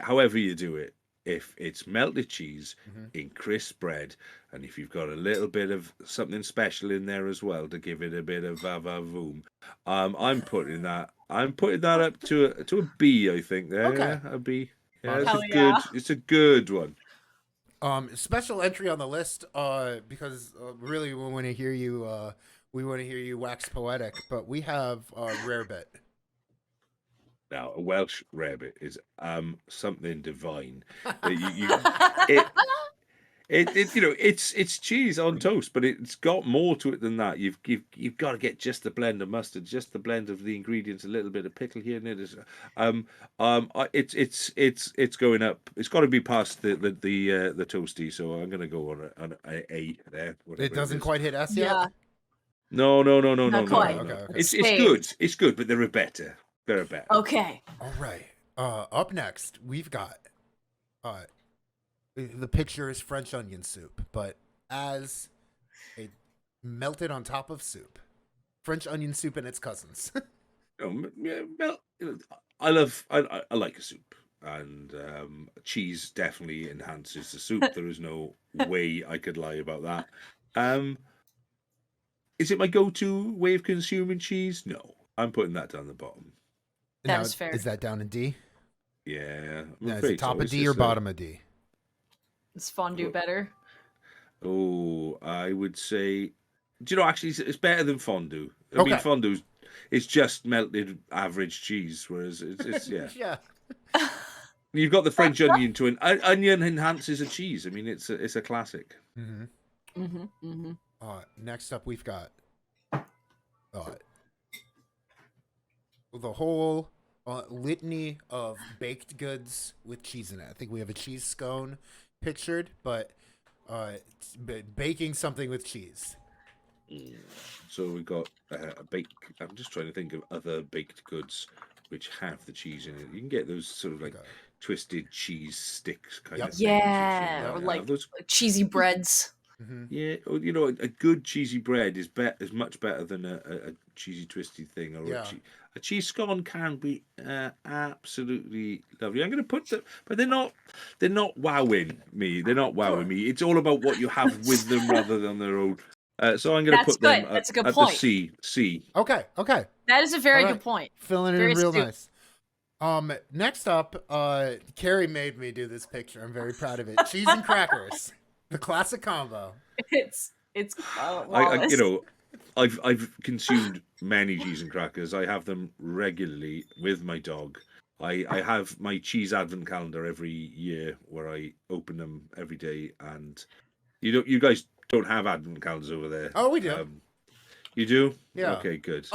however you do it. If it's melted cheese in crisp bread, and if you've got a little bit of something special in there as well to give it a bit of va-va-voom, I'm putting that up to a B, I think. There, okay, a B. Yeah, it's a good one. Special entry on the list, because really we want to hear you. We want to hear you wax poetic, but we have rare bit. Now, a Welsh rarebit is something divine. It's cheese on toast, but it's got more to it than that. You've got to get just the blend of mustard, just the blend of the ingredients, a little bit of pickle here and there. It's going up. It's got to be past the toasty. So I'm going to go on a there. It doesn't quite hit S Yeah. yet. No. Not quite. Okay. It's good. It's good, but there are better. Okay. All right. Up next, we've got the picture is French onion soup, but as a melted on top of soup, French onion soup and its cousins. I like a soup, and cheese definitely enhances the soup. There is no way I could lie about that. Is it my go-to way of consuming cheese? No, I'm putting that down the bottom. That is fair. Is that down in D? Yeah. Is it top of D or bottom of D? Is fondue better? Oh, I would say. Do you know? Actually, it's better than fondue. I mean, fondue is just melted average cheese, whereas it's yeah. Yeah. You've got the French onion to an onion enhances a cheese. I mean, it's a classic. Next up, we've got the whole litany of baked goods with cheese in it. I think we have a cheese scone pictured, but baking something with cheese. So we've got a baked. I'm just trying to think of other baked goods which have the cheese in it. You can get those sort of like twisted cheese sticks kind of things. Yeah, or like cheesy breads. Yeah, you know, a good cheesy bread is much better than a cheesy twisty thing, or a cheese scone can be absolutely lovely. I'm going to put them, but they're not wowing me. They're not wowing me. It's all about what you have with them rather than their own. So I'm going to put them at the C. Okay. That is a very good point. Filling it in real nice. Next up, Carrie made me do this picture. I'm very proud of it. Cheese and crackers. The classic combo. It's I've consumed many cheese and crackers. I have them regularly with my dog. I have my cheese advent calendar every year where I open them every day. And you guys don't have advent calendars over there. Oh, we do. You do? Yeah. Okay, good.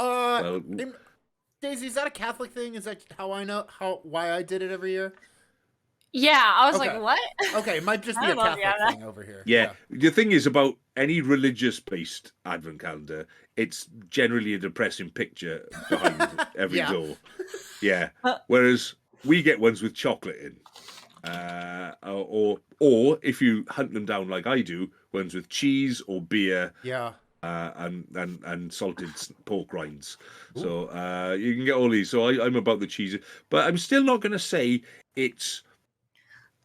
Daisy, is that a Catholic thing? Is that how I know why I did it every year? Yeah, I was like, what? Okay, it might just be a Catholic thing over here. Yeah. The thing is about any religious-based advent calendar, it's generally a depressing picture behind every door. Yeah. Whereas we get ones with chocolate in. Or if you hunt them down like I do, ones with cheese or beer. Yeah. And salted pork rinds. Ooh. So you can get all these. So I'm about the cheese. But I'm still not going to say it's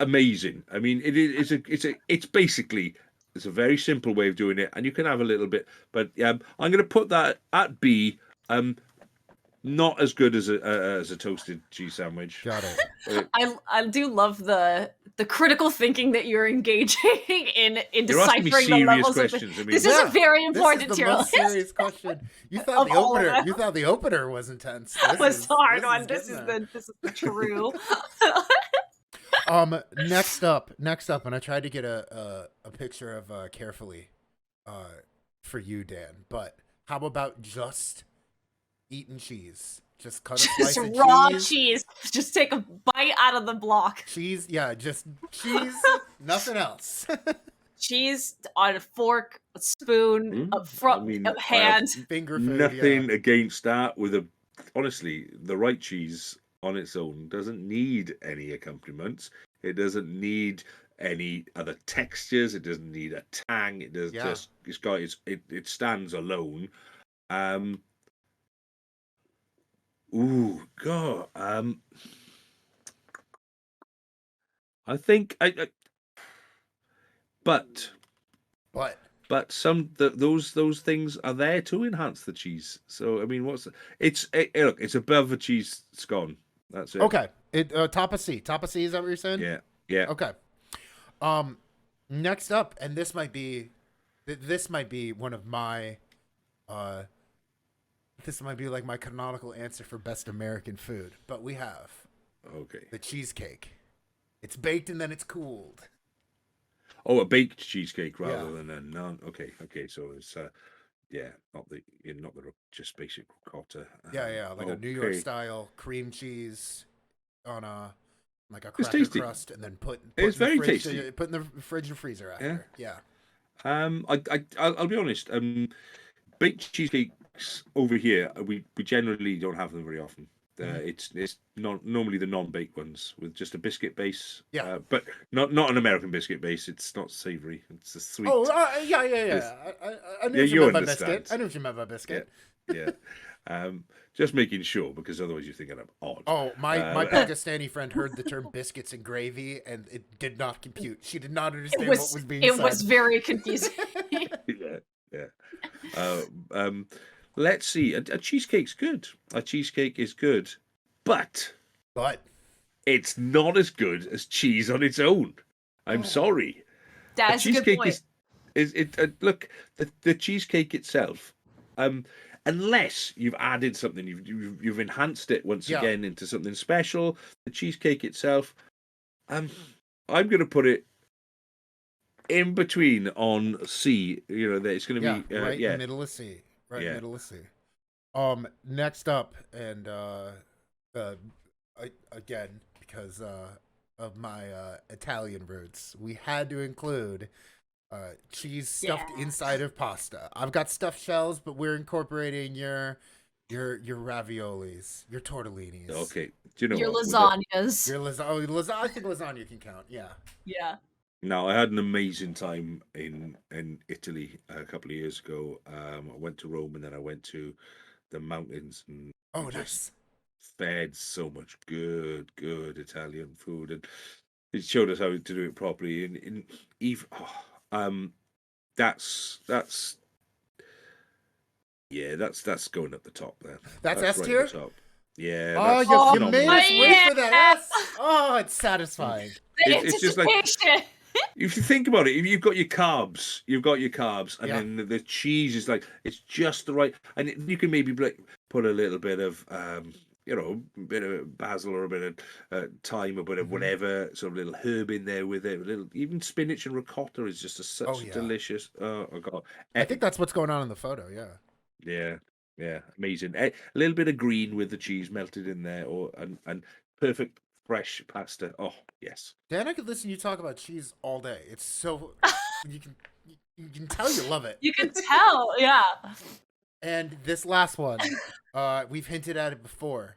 amazing. I mean, it's basically a very simple way of doing it, and you can have a little bit. But I'm going to put that at B. Not as good as a toasted cheese sandwich. Got it. I do love the critical thinking that you're engaging in deciphering the levels questions. of this is a very important tier list. Serious question. You thought the opener was intense. This was a hard one. This is the true. Next up, and I tried to get a picture of carefully for you, Dan. But how about just eating cheese? Just cut a slice of raw cheese. Just take a bite out of the block. Cheese, yeah, just cheese, nothing else. Cheese on a fork, a spoon, a hand. Finger food. Nothing against that. Honestly, the right cheese on its own doesn't need any accompaniments. It doesn't need any other textures. It doesn't need a tang. It does it stands alone. Ooh, God. I think but some those things are there to enhance the cheese. So I mean, it's above a cheese scone. That's it. Okay. Top of C. Top of C, is that what you're saying? Yeah. Okay. Next up, and this might be one of my this might be like my canonical answer for best American food, but we have Okay. the cheesecake. It's baked and then it's cooled. Oh, a baked cheesecake rather Yeah. than a non. Okay. So it's yeah, not the just basic ricotta. Yeah, like a New York Okay, style cream cheese on a like a it's cracker tasty. crust, and then put It's in the very fridge tasty. put in the fridge and freezer Yeah. after. Yeah. I'll be honest. Baked cheesecakes over here, we generally don't have them very often. Mhm. It's not normally the non-baked ones with just a biscuit base. Yeah. But not an American biscuit base. It's not savory. It's a sweet. Oh, yeah. It's, I knew yeah, what you you meant by understand. biscuit. I knew what you meant by Yeah, biscuit. yeah. Just making sure because otherwise you're thinking I'm odd. Oh, my Uh, Pakistani friend heard the term biscuits and gravy, and it did not compute. She did not It understand what was was being it said. was very confusing. yeah. Uh, um, let's see. A cheesecake's good. A cheesecake is good, but But it's not as good as cheese on its own. I'm sorry. A That's a good cheesecake point. is it. Look, the cheesecake itself. Um, unless you've added something, you've enhanced it once Yeah. again into something special. The cheesecake itself. I'm going to put it in between on C. You know, that it's going to yeah, be right in yeah, the middle of C. Right in the yeah. middle of C. Next up, and again, because of my Italian roots, we had to include cheese stuffed Yeah. inside of pasta. I've got stuffed shells, but we're incorporating your raviolis, your tortellinis. Okay. Do you know Your what? With that- lasagnas. Your lasagna. I think lasagna can count. Yeah. Yeah. Now, I had an amazing time in Italy a couple of years ago. I went to Rome and then I went to the mountains and Oh, we just nice. fed so much good Italian food, and it showed us how to do it properly. And even that's yeah, that's going up the top there. That's S right tier? at the top. Yeah, Oh, that's you phenomenal. made us wait yeah. for that S. Oh, it's satisfying. The It's just like anticipation. if you think about it, if you've got your carbs, and Yeah. then the cheese is like it's just the right, and you can maybe put a little bit of a bit of basil or a bit of thyme, or a bit of Mhm. whatever sort of little herb in there with it. A little even spinach and ricotta is just such a yeah. delicious. Oh god, I think that's what's going on in the photo. Yeah. yeah, amazing. A little bit of green with the cheese melted in there, and perfect fresh pasta. Oh yes. Dan, I could listen to you talk about cheese all day. It's so you can tell you love it. You can tell, yeah. And this last one, we've hinted at it before.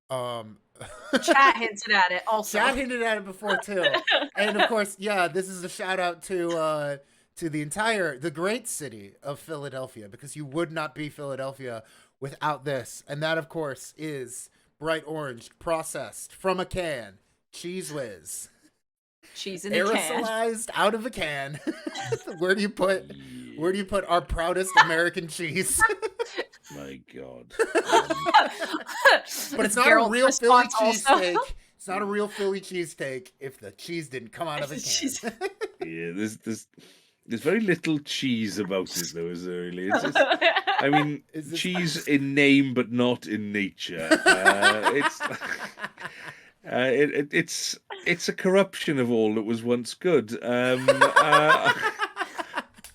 Chat hinted at it also. Chad hinted at it before too. And of course, yeah, this is a shout out to the great city of Philadelphia, because you would not be Philadelphia without this. And that, of course, is bright orange, processed from a can, Cheese Whiz. Cheese in a can. Aerosolized out of a can. Where do you put our proudest American cheese? My God. But it's not a real Philly cheesesteak. It's not a real Philly cheesesteak if the cheese didn't come out of a can. Yeah, there's very little cheese about it though, is there really? It's just, I mean, cheese in name but not in nature. It's a corruption of all that was once good.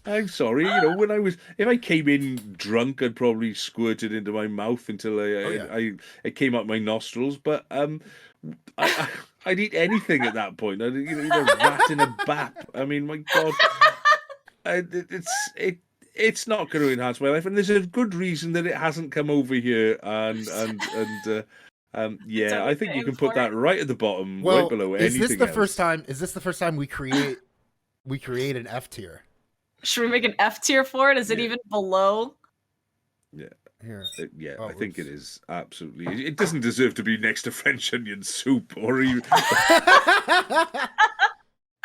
I'm sorry, when if I came in drunk, I'd probably squirt it into my mouth until it came out my nostrils. But I'd eat anything at that point. I'd eat a rat in a bap. I mean, my God, it's not going to enhance my life, and there's a good reason that it hasn't come over here. Yeah, I think you can put that right at the bottom, right below anything else. Is this the first time we create an F tier? Should we make an F tier for it? Is it even below? Yeah. Here. I think it is absolutely. It doesn't deserve to be next to French onion soup or even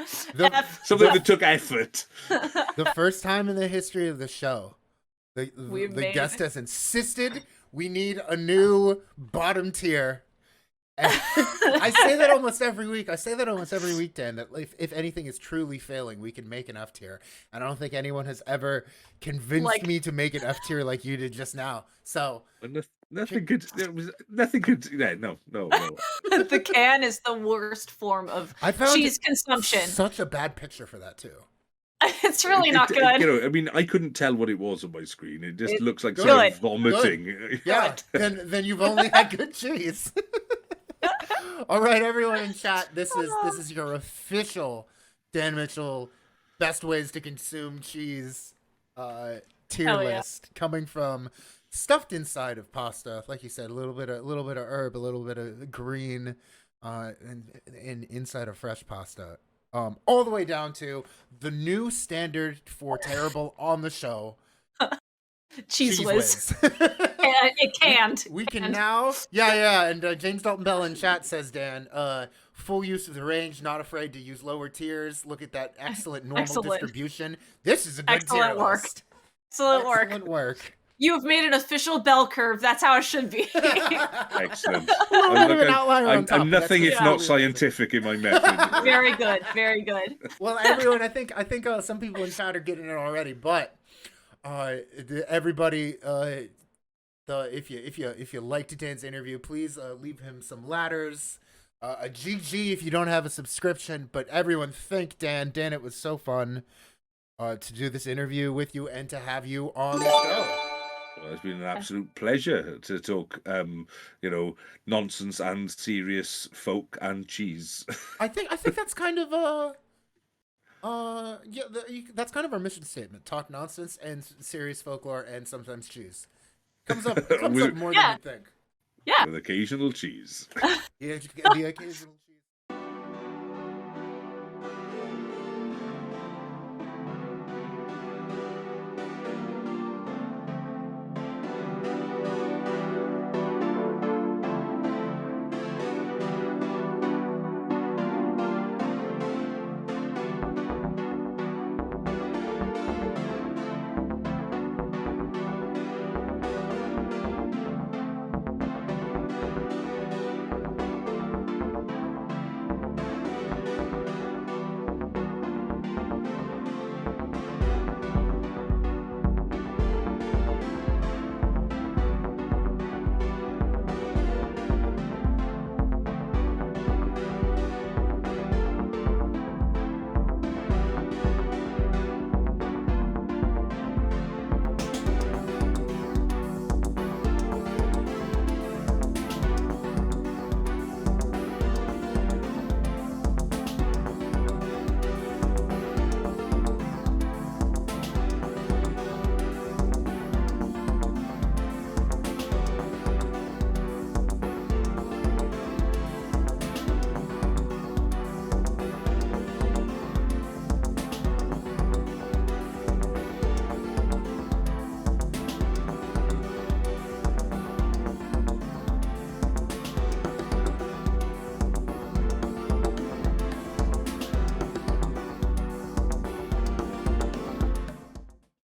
something that took effort. The first time in the history of the show, the guest has insisted we need a new bottom tier, I say that almost every week. Dan, that if anything is truly failing, we can make an F tier. And I don't think anyone has ever convinced me to make an F tier like you did just now. So nothing good. There was nothing good. Yeah, no. The can is the worst form of cheese consumption. Such a bad picture for that too. It's really not good. You know, I mean, I couldn't tell what it was on my screen. It just looks like good. someone vomiting. Yeah, then you've only had good cheese. All right, everyone in chat, this is your official Dan Mitchell best ways to consume cheese tier list, coming from stuffed inside of pasta, like you said, a little bit of herb, a little bit of green, and inside of fresh pasta. All the way down to the new standard for terrible on the show. Cheese whiz. It canned. We can now. Yeah. And James Dalton Bell in chat says, Dan, full use of the range, not afraid to use lower tiers. Look at that excellent normal distribution. This is a good tier list. Excellent work. You have made an official bell curve. That's how it should be. Excellent. A little bit of an outlier on top. I'm nothing if not scientific in my method. Very good. Well, everyone, I think some people in chat are getting it already, but everybody, if you liked Dan's interview, please leave him some ladders, a GG if you don't have a subscription. But everyone, thank Dan. Dan, it was so fun to do this interview with you and to have you on the show. Well, it's been an absolute pleasure to talk, nonsense and serious folk and cheese. I think that's kind of that's kind of our mission statement: talk nonsense and serious folklore, and sometimes cheese. Comes up more than you think. Yeah, with occasional cheese. The occasional cheese.